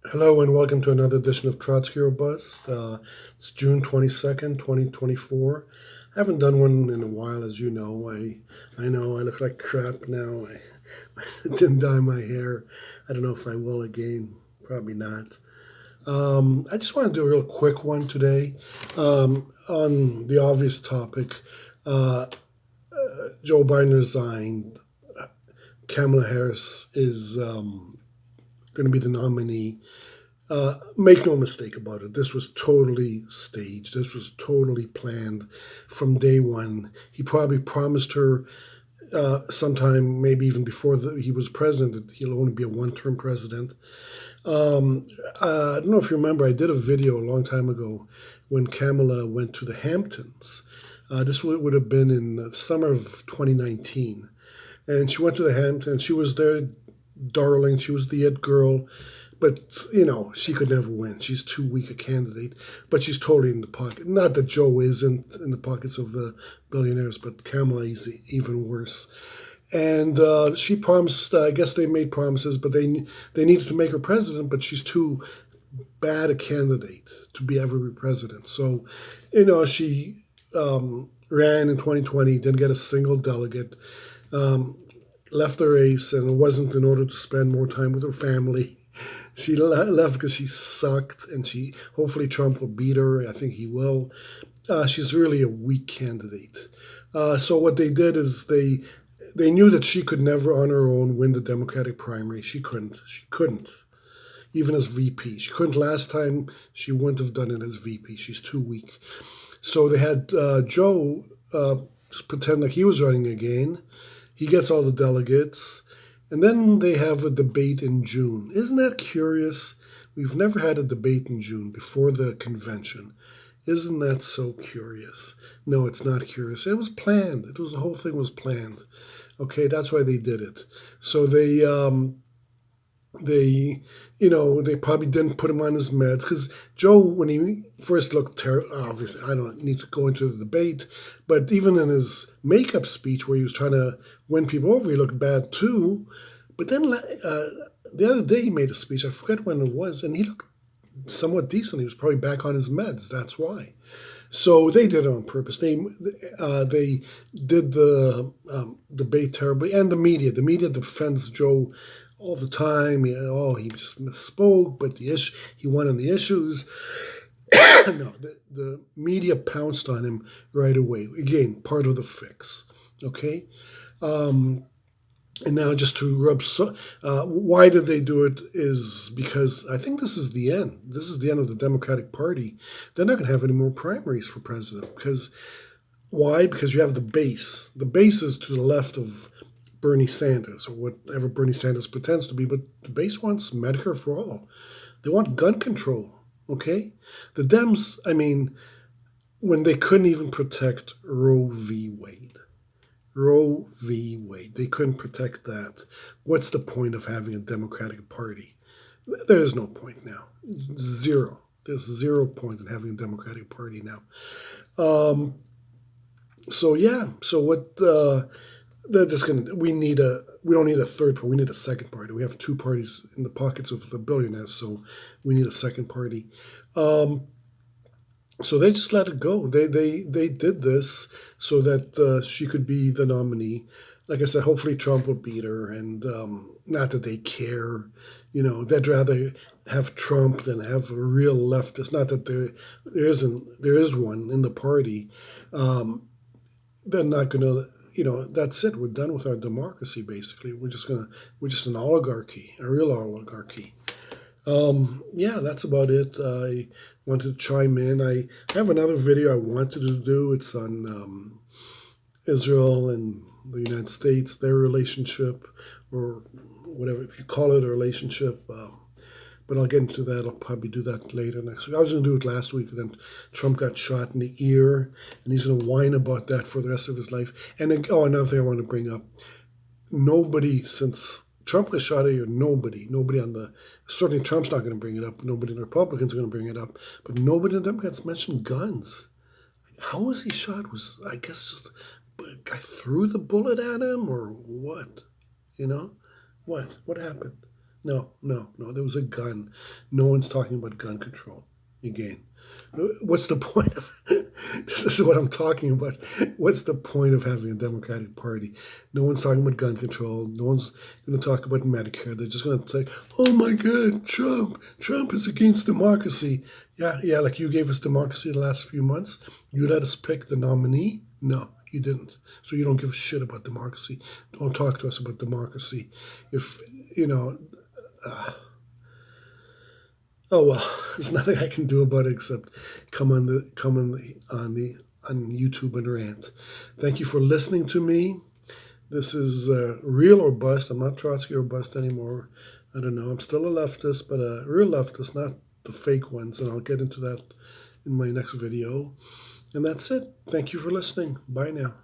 Hello and welcome to another edition of Trotsky or Bust. It's June 22nd, 2024. I haven't done one in a while, as you know. I know I look like crap now. I didn't dye my hair. I don't know if I will again. Probably not. I just want to do a real quick one today on the obvious topic. Uh, Joe Biden resigned. Kamala Harris is going to be the nominee. Make no mistake about it. This was totally staged. This was totally planned from day one. He probably promised her sometime, maybe even before he was president, that he'll only be a one-term president. I don't know if you remember, I did a video a long time ago when Kamala went to the Hamptons. This would have been in the summer of 2019. And she went to the Hamptons. She was their darling. She was the it girl. But, she could never win. She's too weak a candidate. But she's totally in the pocket. Not that Joe isn't in the pockets of the billionaires, but Kamala is even worse. And she promised, I guess they made promises, but they needed to make her president, but she's too bad a candidate to be ever be president. So, she ran in 2020, didn't get a single delegate, left the race, and it wasn't in order to spend more time with her family. She left because she sucked, and hopefully Trump will beat her. I think he will. She's really a weak candidate. So what they did is they knew that she could never on her own win the Democratic primary. She couldn't. She couldn't. Even as VP. She couldn't last time. She wouldn't have done it as VP. She's too weak. So they had Joe just pretend like he was running again. He gets all the delegates. And then they have a debate in June. Isn't that curious? We've never had a debate in June before the convention. Isn't that so curious? No, it's not curious. It was planned. The whole thing was planned. Okay, that's why they did it. So they probably didn't put him on his meds because Joe, when he first looked terrible, obviously I don't need to go into the debate, but even in his makeup speech where he was trying to win people over, he looked bad too. But then the other day he made a speech, I forget when it was, and he looked somewhat decent. He was probably back on his meds. That's why. So they did it on purpose. They did the debate terribly, and the media. The media defends Joe all the time. He just misspoke, but he won on the issues. No, the media pounced on him right away. Again, part of the fix. Okay. And now, just to why did they do it? Is because I think this is the end. This is the end of the Democratic Party. They're not going to have any more primaries for president because why? Because you have the base. The base is to the left of Bernie Sanders or whatever Bernie Sanders pretends to be, but the base wants Medicare for all. They want gun control. Okay, the Dems. I mean, when they couldn't even protect Roe v. Wade. Roe v. Wade. They couldn't protect that. What's the point of having a Democratic Party? There is no point now. Zero. There's 0 point in having a Democratic Party now. Um, so yeah. So what? They're just gonna. We don't need a third party. We need a second party. We have two parties in the pockets of the billionaires, so we need a second party. Um, so they just let it go. They did this so that she could be the nominee. Like I said, hopefully Trump will beat her, and not that they care. They'd rather have Trump than have a real leftist. Not that there is one in the party. Um, they're not going to. That's it. We're done with our democracy. Basically, we're just an oligarchy, a real oligarchy. Yeah, that's about it. I wanted to chime in. I have another video I wanted to do. It's on Israel and the United States, their relationship, or whatever, if you call it a relationship. But I'll get into that. I'll probably do that later next week. I was going to do it last week, and then Trump got shot in the ear, and he's going to whine about that for the rest of his life. And then, another thing I want to bring up: nobody since Trump got shot here, nobody on the certainly Trump's not going to bring it up. Nobody in the Republicans are going to bring it up, but nobody in the Democrats mentioned guns. How was he shot? Was I guess just a guy threw the bullet at him or what? You know what? What happened? No, no, no. There was a gun. No one's talking about gun control again. What's the point of this? Is what I'm talking about. What's the point of having a Democratic Party? No one's talking about gun control. No one's going to talk about Medicare. They're just going to say, "Oh my God, Trump! Trump is against democracy." Yeah, yeah. Like you gave us democracy the last few months. You let us pick the nominee. No, you didn't. So you don't give a shit about democracy. Don't talk to us about democracy. If you know. Oh well, there's nothing I can do about it except come on YouTube and rant. Thank you for listening to me. This is real or bust. I'm not Trotsky or bust anymore. I don't know. I'm still a leftist, but a real leftist, not the fake ones. And I'll get into that in my next video. And that's it. Thank you for listening. Bye now.